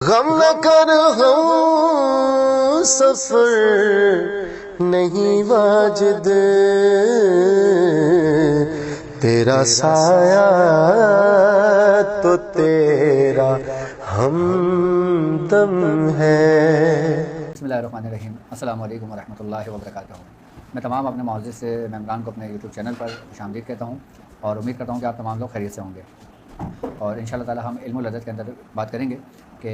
गम न कर हम सफर नहीं वाजिद, तेरा साया तो तेरा हमदम है। बिस्मिल्लाहिर्रहमानिर्रहीम। अस्सलामु अलैकुम वरहमतुल्लाहि वबरकातुहू। मैं तमाम अपने मुअज़्ज़िज़ से मेम्बरान को अपने यूट्यूब चैनल पर खुशामदीद कहता हूँ और उम्मीद करता हूँ कि आप तमाम लोग खैरियत से होंगे। और इंशाअल्लाह ताला हम इल्मुल अदद के अंदर बात करेंगे कि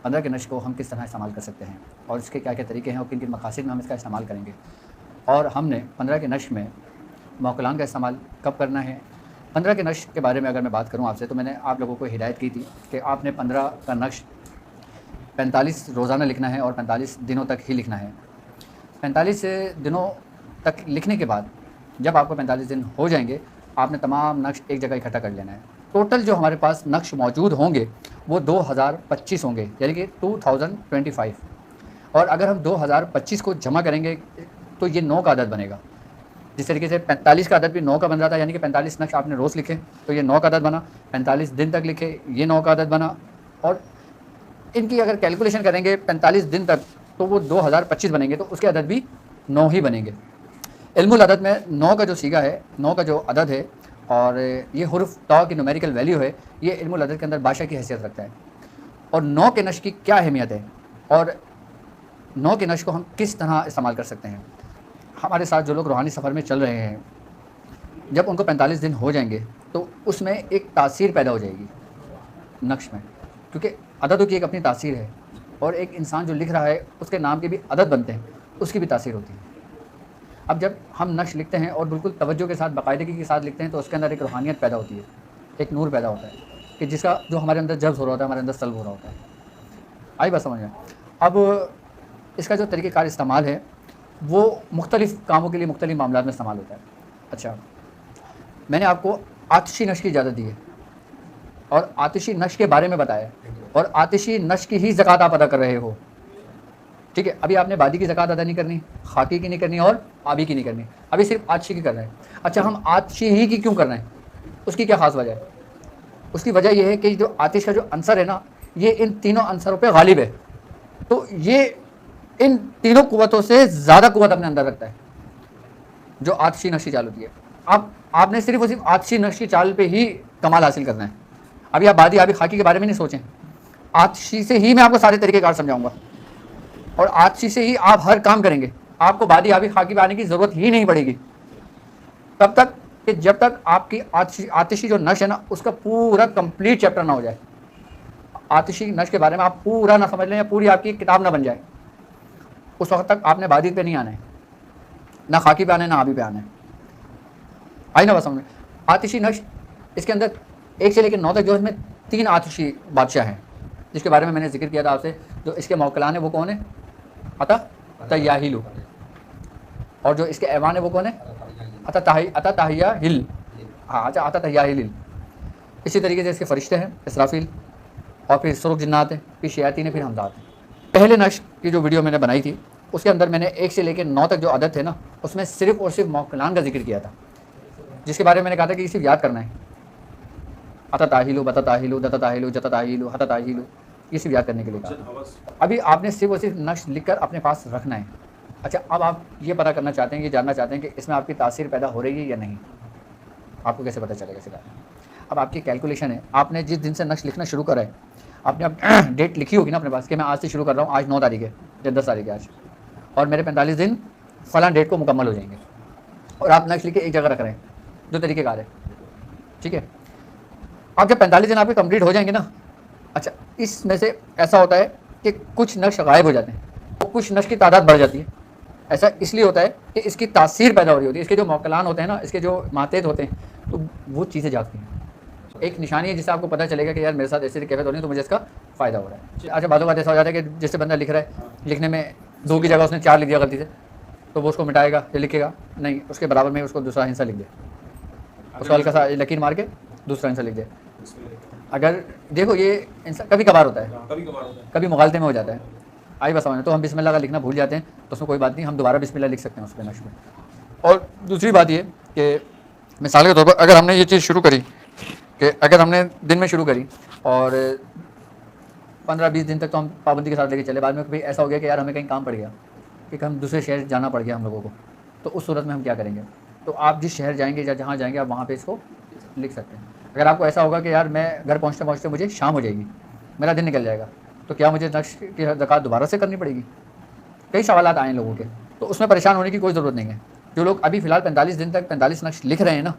15 के नश्र को हम किस तरह इस्तेमाल कर सकते हैं और इसके क्या क्या तरीके हैं और किन किन मकासद में हम इसका इस्तेमाल करेंगे। और हमने 15 के नश्र में मौकलान का इस्तेमाल कब करना है। 15 के नश्र के बारे में अगर मैं बात करूँ आपसे, तो मैंने आप लोगों को हिदायत की थी कि आपने 15 का नश्र 45 रोज़ाना लिखना है और 45 दिनों तक ही लिखना है। 45 दिनों तक लिखने के बाद जब आपको 45 दिन हो जाएंगे, आपने तमाम नक्श एक जगह इकट्ठा कर लेना है। टोटल जो हमारे पास नक्श मौजूद होंगे वो 2025 होंगे, यानी कि 2025। और अगर हम 2025 को जमा करेंगे तो ये 9 का अदद बनेगा। जिस तरीके से 45 का अदद भी 9 का बन रहा था, यानी कि 45 नक्श आपने रोज़ लिखे तो ये 9 का अदद बना। 45 दिन तक लिखे, ये 9 का अदद बना। और इनकी अगर कैलकुलेशन करेंगे 45 दिन तक तो वो 2025 बनेंगे, तो उसके अदद भी 9 ही बनेंगे। इल्मुल अदद में 9 का जो सीगा है, 9 का जो अदद है और ये हुर्फ ता की न्यूमेरिकल वैल्यू है, ये इल्मुल अदद के अंदर बादशाह की हैसियत रखता है। और 9 के नश्र की क्या अहमियत है और 9 के नश्र को हम किस तरह इस्तेमाल कर सकते हैं। हमारे साथ जो लोग रूहानी सफ़र में चल रहे हैं, जब उनको 45 दिन हो जाएंगे तो उसमें एक तासीर पैदा हो जाएगी नक्श में, क्योंकि अददों की एक अपनी तासीर है और एक इंसान जो लिख रहा है उसके नाम के भी अदद बनते हैं, उसकी भी तासीर होती है। अब जब हम नक्श लिखते हैं और बिल्कुल तवज्जो के साथ, बाकायदगी के साथ लिखते हैं, तो उसके अंदर एक रूहानियत पैदा होती है, एक नूर पैदा होता है कि जिसका जो हमारे अंदर जज्ब हो रहा होता है, हमारे अंदर सल्ब हो रहा होता है। आई बात समझ में। अब इसका जो तरीक़ेकार इस्तेमाल है वो मुख्तलिफ़ कामों के लिए मुख्तलिफ़ मामलात में इस्तेमाल होता है। अच्छा, मैंने आपको आतिशी नक्श की इजाज़त दी है और आतिशी नक्श के बारे में बताया और आतिशी नक्श की ही ज़कात आप अदा कर रहे हो, ठीक है। अभी आपने बादी की ज़कात अदा नहीं करनी, खाकी की नहीं करनी और आबी की नहीं करनी, अभी सिर्फ आतिशी की कर रहे हैं। अच्छा, हम आतिशी ही की क्यों कर रहे हैं, उसकी क्या ख़ास वजह है? उसकी वजह यह है कि जो आतिश का जो अंसर है ना, ये इन तीनों अंसरों पे गालिब है, तो ये इन तीनों कुव्वतों से ज़्यादा कुव्वत अपने अंदर रखता है जो आतिशी नक्श की चाल होती है। आपने सिर्फ और सिर्फ आतिशी नक्श की चाल पे ही कमाल हासिल करना है। अभी आप बादी आबी खाकी के बारे में नहीं सोचें, आतिशी से ही मैं आपको सारे तरीक़ेकार समझाऊंगा और आतिशी से ही आप हर काम करेंगे। आपको बादी आबी खाकी पे आने की ज़रूरत ही नहीं पड़ेगी तब तक कि जब तक आपकी आतिशी जो नश है ना, उसका पूरा कंप्लीट चैप्टर ना हो जाए। आतिशी नश के बारे में आप पूरा ना समझ लें या पूरी आपकी किताब ना बन जाए, उस वक्त तक आपने बादी पे नहीं आना है, ना खाकी पे आना है, ना आबी पे आना है। आई ना बस समझ में। आतिशी नश इसके अंदर 1 से लेकर 9 तक जो इसमें 3 आतिशी बादशाह हैं, जिसके बारे में मैंने जिक्र किया था आपसे। जो इसके मौकलान है वो कौन है? अता तयाहिलु। और जो इसके ऐवान है वो कौन है? अता तहियाहिल। हाँ, अच्छा, अता तहियाहिल। इसी तरीके से इसके फरिश्ते हैं, इसराफील, और फिर सुरुख जिन्नात हैं, फिर शयातीन है, फिर हमदात हैं। पहले नक्श की जो वीडियो मैंने बनाई थी उसके अंदर मैंने 1 से लेकर 9 तक जो अदद थे ना, उसमें सिर्फ और सिर्फ मौकलान का जिक्र किया था, जिसके बारे में मैंने कहा था कि सिर्फ याद करना है। अता ताहिलु, बता ताहिलु, दता ताहिलु, जता ताहिलु, हता ताहिलु, ये सिर्फ याद करने के लिए कहा। अभी आपने सिर्फ और सिर्फ नक्श लिखकर अपने पास रखना है। अच्छा, अब आप ये पता करना चाहते हैं, ये जानना चाहते हैं कि इसमें आपकी तासीर पैदा हो रही है या नहीं। आपको कैसे पता चलेगा इसका? अब आपकी कैलकुलेशन है, आपने जिस दिन से नक्श लिखना शुरू करा है, आपने अब डेट लिखी होगी ना अपने पास कि मैं आज से शुरू कर रहा हूँ, आज 9 तारीख है या 10 तारीख है आज, और मेरे 45 दिन फ़लाँ डेट को मुकम्मल हो जाएंगे, और आप नक्श लिख के एक जगह रख रहे हैं, जो तरीक़ेकार है, ठीक है। अब जब 45 दिन आपके कंप्लीट हो जाएंगे ना, अच्छा, इसमें से ऐसा होता है कि कुछ नक्श गायब हो जाते हैं और कुछ नक्श की तादाद बढ़ जाती है। ऐसा इसलिए होता है कि इसकी तासीर पैदा हो रही होती है, इसके जो मौकलान होते हैं ना, इसके जो मातेद होते हैं, तो वो चीज़ें जागती हैं। एक निशानी है जिससे आपको पता चलेगा कि यार मेरे साथ ऐसी कैफियत हो रही है, तो मुझे इसका फ़ायदा हो रहा है। अच्छा, बातों बात ऐसा हो जाता है कि जैसे बंदा लिख रहा है, लिखने में 2 की जगह उसने 4 लिख दिया गलती से, तो वो उसको मिटाएगा या लिखेगा नहीं, उसके बराबर में उसको दूसरा हिस्सा लिख दे, उसको हल्का सा लकीर मार के दूसरा हिस्सा लिख दे। अगर देखो, ये इंसान कभी कभार होता है, कभी मुगालते में हो जाता है। आई बस समझ, तो हम बिस्मिल्लाह का लिखना भूल जाते हैं, तो उसमें कोई बात नहीं, हम दोबारा बिस्मिल्लाह लिख सकते हैं उसके नक्श में। और दूसरी बात ये कि मिसाल के तौर पर अगर हमने ये चीज़ शुरू करी कि अगर हमने दिन में शुरू करी और 15-20 दिन तक तो हम पाबंदी के साथ लेके चले। बाद में कभी ऐसा हो गया कि यार हमें कहीं काम पड़ गया कि हम दूसरे शहर जाना पड़ गया हम लोगों को, तो उस सूरत में हम क्या करेंगे? तो आप जिस शहर जाएंगे या जहाँ जाएंगे आप वहाँ पे इसको लिख सकते हैं। अगर आपको ऐसा होगा कि यार मैं घर पहुँचते पहुँचते मुझे शाम हो जाएगी, मेरा दिन निकल जाएगा, तो क्या मुझे नक्श की ज़कात दोबारा से करनी पड़ेगी? कई सवालात आए हैं लोगों के, तो उसमें परेशान होने की कोई ज़रूरत नहीं है। जो लोग अभी फ़िलहाल 45 दिन तक 45 नक्श लिख रहे हैं ना,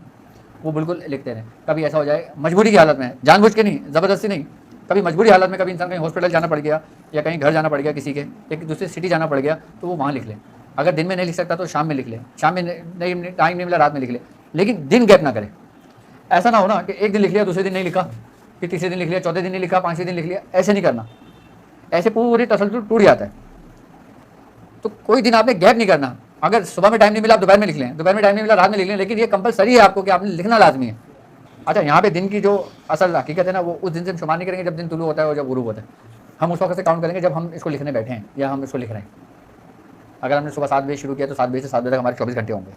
वो बिल्कुल लिखते रहें। कभी ऐसा हो जाए मजबूरी की हालत में, जानबूझ के नहीं, ज़बरदस्ती नहीं, कभी मजबूरी हालत में, कभी इंसान कहीं हॉस्पिटल जाना पड़ गया या कहीं घर जाना पड़ गया, किसी के एक दूसरे सिटी जाना पड़ गया, तो वो वहाँ लिख लें। अगर दिन में नहीं लिख सकता तो शाम में लिख ले, शाम में नहीं टाइम नहीं मिला रात में लिख ले, लेकिन दिन गैप ना करें। ऐसा ना हो ना कि एक दिन लिख लिया दूसरे दिन नहीं लिखा, फिर तीसरे दिन लिख लिया, चौथे दिन नहीं लिखा, पाँचवें दिन लिख लिया, ऐसे नहीं करना। ऐसे पूरी तसल्सल टूट जाता है। तो कोई दिन आपने गैप नहीं करना। अगर सुबह में टाइम नहीं मिला आप दोपहर में लिख लें, दोपहर में टाइम नहीं मिला रात में लिख लें, लेकिन ये कंपलसरी है आपको कि आपने लिखना लाजमी है। अच्छा, यहाँ पे दिन की जो असल हकीकत है ना, वो उस दिन से हम शुमार नहीं करेंगे जब दिन तुलू होता है और जब गुरूब होता है। हम उस वक्त से काउंट करेंगे जब हम इसको लिखने बैठे हैं या हम इसको लिख रहे हैं। अगर हमने सुबह 7 बजे शुरू किया तो 7 बजे से 7 बजे तक हमारे 24 घंटे होंगे,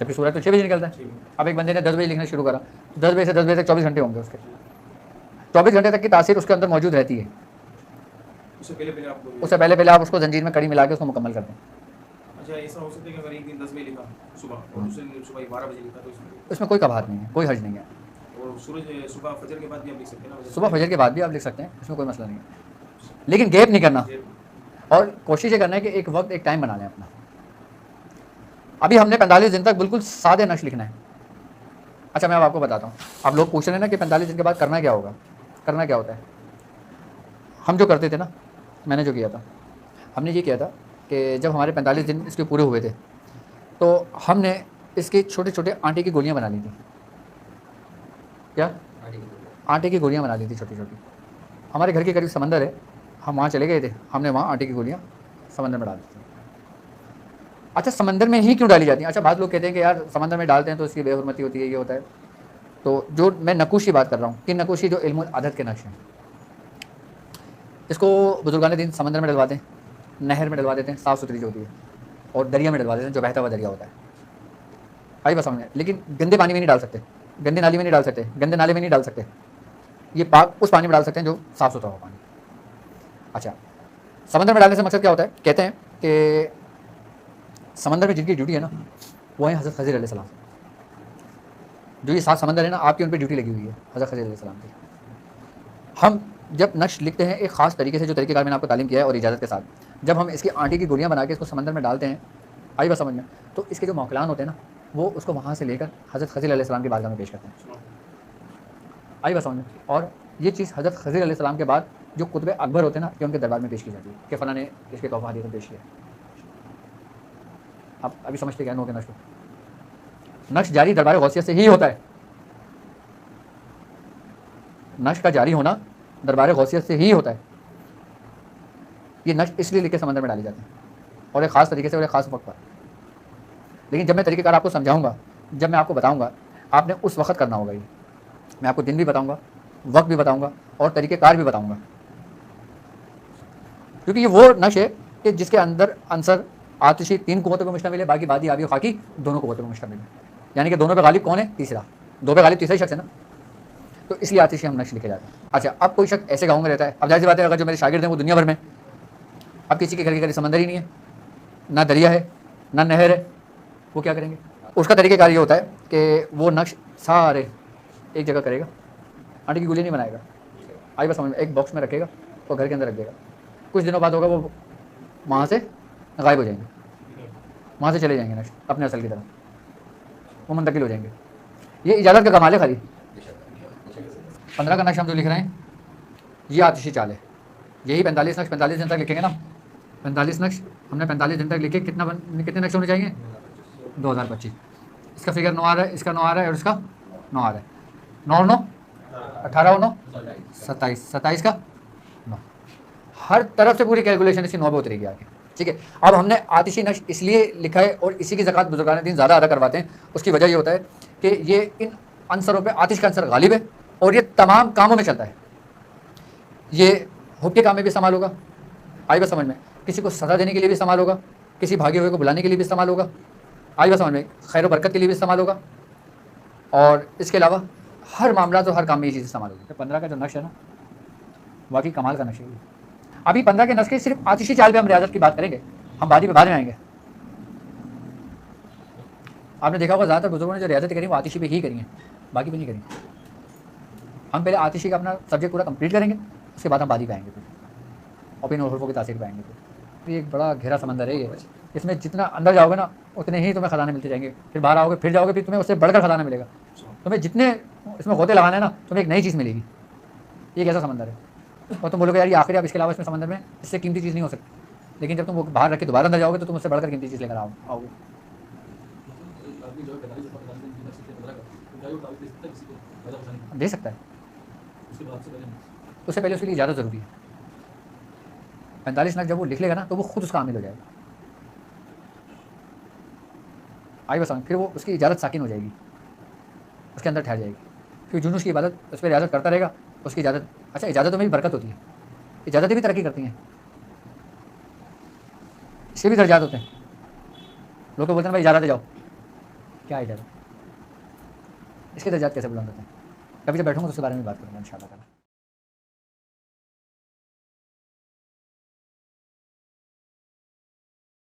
जबकि सूरज तो 6 बजे निकलता है। अब एक बंदे ने 10 बजे लिखना शुरू करा, 10 बजे से 10 बजे तक 24 घंटे होंगे उसके। 24 घंटे तक की तासीर उसके अंदर मौजूद रहती है। उससे पहले पहले आप उसको जंजीर में कड़ी मिला के उसको मुकम्मल कर दें। अच्छा, ऐसा हो सकता है कि अगर एक दिन 10 बजे लिखा सुबह और दूसरे दिन सुबह 12 बजे लिखा, तो इसमें कोई कबाहत नहीं है, कोई हर्ज नहीं है। और सूरज सुबह फजर के बाद भी आप लिख सकते हैं ना? सुबह फजर के बाद भी आप लिख सकते हैं, इसमें कोई मसला नहीं है, लेकिन गैप नहीं करना। और कोशिश ये करना है कि एक वक्त एक टाइम बना लें अपना। अभी हमने 45 दिन तक बिल्कुल सादे नक्श लिखना है। अच्छा, मैं अब आपको बताता हूँ। आप लोग पूछ रहे हैं ना कि 45 दिन के बाद करना क्या होगा, करना क्या होता है। हम जो करते थे ना, मैंने जो किया था, हमने ये किया था कि जब हमारे 45 दिन इसके पूरे हुए थे तो हमने इसके छोटे छोटे आटे की गोलियां बना ली थी। क्या? आटे की गोलियां बना ली थी छोटी छोटी। हमारे घर के करीब समंदर है, हम वहाँ चले गए थे, हमने वहाँ आटे की गोलियां समंदर में डाल दी थी। अच्छा, समंदर में ही क्यों डाली जाती हैं? अच्छा, बहुत लोग कहते हैं कि यार समंदर में डालते हैं तो इसकी बेहुरमती होती है, ये होता है। तो जो मैं नकुश की बात कर रहा हूँ कि नकुशी जो इल्मुल अदद के नक्श हैं, इसको बुजुर्गान दिन समंदर में डलवाते हैं, नहर में डलवा देते हैं साफ़ सुथरी जो होती है, और दरिया में डलवा देते हैं जो बहता हुआ दरिया होता है। आई बस समझ में। लेकिन गंदे पानी में नहीं डाल सकते, गंदे नाली में नहीं डाल सकते, गंदे नाले में नहीं डाल सकते। ये पाक उस पानी में डाल सकते हैं जो साफ़ सुथरा हो पानी। अच्छा, समंदर में डालने से मकसद क्या होता है? कहते हैं कि समंदर में जिनकी ड्यूटी है ना, वो है हज़रत खज़िर अलैहिस्सलाम। जो ये 7 समंदर है ना, आपकी उन पर ड्यूटी लगी हुई है हज़रत खज़िर अलैहिस्सलाम की। हम जब नक्श लिखते हैं एक ख़ास तरीके से, जो तरीक़ेकार मैंने आपको तालीम किया है और इजाज़त के साथ, जब हम इसकी आटे की गोलियां बना के इसको समंदर में डालते हैं, आई बात समझ में, तो इसके जो मौकलान होते हैं ना, वो उसको वहाँ से लेकर हज़रत खज़िर अलैहिस्सलाम की बारगाह में पेश करते हैं। आई बात समझ में। और ये चीज़ हज़रत खज़िर अलैहिस्सलाम के बाद जो कुतुब अकबर होते हैं ना, कि उनके दरबार में पेश की जाती है कि फ़लाँ ने इसके तोहफ़ा हदीयत में पेश किया। आप अभी समझते क्या नोके नक्श जारी दरबार गौसियत से ही होता है। नक्श का जारी होना दरबार गौसियत से ही होता है। ये नक्श इसलिए लिखे समंदर में डाली जाती है और एक ख़ास तरीके से और एक ख़ास वक्त पर। लेकिन जब मैं तरीक़ेकार आपको समझाऊंगा, जब मैं आपको बताऊंगा, आपने उस वक्त करना होगा। ये मैं आपको दिन भी बताऊंगा, वक्त भी बताऊंगा और तरीक़ेकार भी बताऊंगा, क्योंकि ये वो नक्श है कि जिसके अंदर अंसर आतिशी 3 कुव्वतों पर मुश्तमिल है, बाकी बादी आबी खाकी 2 कुव्वतों पर मुश्तमिल है। यानी कि दोनों पे गालिब कौन है? तीसरा। 2 पे गालिब तीसरा ही शख्स है ना, तो इसलिए आतिशी हम नक्श लिखे जाते हैं। अच्छा, अब कोई शख्स ऐसे गाँव में रहता है, अब जाहिर सी बात है, अगर जो मेरे शागिर्द हैं वो दुनिया भर में, अब किसी के घर के करीब समंदर ही नहीं है, ना दरिया है, ना नहर है, वो क्या करेंगे? उसका तरीक़ेकार ये होता है कि वो नक्श सारे एक जगह करेगा, आटे की गोली नहीं बनाएगा, आई बस समझ में, एक बॉक्स में रखेगा और घर के अंदर रख देगा। कुछ दिनों बाद होगा वो वहाँ से गायब हो जाएंगे, वहाँ से चले जाएंगे नक्श अपने असल की तरफ, वो मुंतकिल हो जाएंगे। ये इजाज़त का कमाल है खाली। 15 का नक्श हम जो लिख रहे हैं ये आतिशी चाल है। यही 45 नक्श 45 दिन तक लिखेंगे ना, 45 नक्श हमने 45 दिन तक लिखे। कितने नक्श होने चाहिए? 2025। इसका फिगर 9 आ रहा है, इसका 9 आ रहा है और इसका 9 आ रहा है। 9 और 9 18 और 9 27, 27 का 9। हर तरफ से पूरी कैलकुलेशन इसकी 9 पे उतरेगी आगे। ठीक है, अब हमने आतिशी नक्श इसलिए लिखा है और इसी की ज़कात बुजुर्गान दीन ज़्यादा अदा करवाते हैं। उसकी वजह ये होता है कि ये इन अंसरों पे आतिश का अंसर गालिब है और ये तमाम कामों में चलता है। ये हुब के काम में भी इस्तेमाल होगा, आई बात समझ में, किसी को सज़ा देने के लिए भी इस्तेमाल होगा, किसी भागे हुए को बुलाने के लिए भी इस्तेमाल होगा, आई बात समझ में, खैर बरकत के लिए भी इस्तेमाल होगा, और इसके अलावा हर मामला तो हर काम में ये चीज़ इस्तेमाल होगी। 15 का जो नक्श है ना, वाकई कमाल का नक्शे। अभी 15 के नक्शे सिर्फ आतिशी चाल पे हम रियाजत की बात करेंगे, हम बादी पे बाद में आएंगे। आपने देखा होगा ज़्यादातर बुजुर्गों ने जो रियाजत करी वो आतिशी पे ही करी है, बाकी पे नहीं करी। हम पहले आतिशी का अपना सब्जेक्ट पूरा कंप्लीट करेंगे, उसके बाद हम बादी पे आएंगे फिर, और फिर हरफों की तासीर पे आएंगे। फिर ये एक बड़ा गहरा समंदर है ये, इसमें जितना अंदर जाओगे ना उतने ही तुम्हें खजाने मिलते जाएंगे, फिर बाहर आओगे फिर जाओगे, फिर तुम्हें उससे बढ़कर खजाना मिलेगा। तुम्हें जितने इसमें गोते लगाने ना तुम्हें एक नई चीज़ मिलेगी। ये कैसा समंदर है, और तुम बोलोगे यार ये आखिरी, आप इसके अलावा इसमें समंदर में इससे कीमती चीज़ नहीं हो सकती, लेकिन जब तुम वो बाहर रख के दोबारा अंदर जाओगे तो तुम उससे बढ़कर कीमती चीज़ लेकर आओगे। दे सकता है, उससे पहले उसके लिए इजाज़त ज़रूरी है। 45 नग जब वो लिख लेगा ना तो वो खुद उसका आमिल हो जाएगा। आई बस फिर वो उसकी इजाज़त साकिन हो जाएगी, उसके अंदर ठहर जाएगी, क्योंकि जुनूस की इबादत उस पर इजाज़त करता रहेगा, उसकी इजाज़त। अच्छा, इजाज़तों में भी बरकत होती है, इजाज़तें भी तरक्की करती हैं, इसके भी दर्जात होते हैं। लोग तो बोलते हैं भाई इजाज़त जाओ, क्या इजाज़त, इसके दर्जात कैसे बुलंद होते हैं? कभी जब बैठूंगा तो उसके बारे में बात करूँगा इंशाअल्लाह।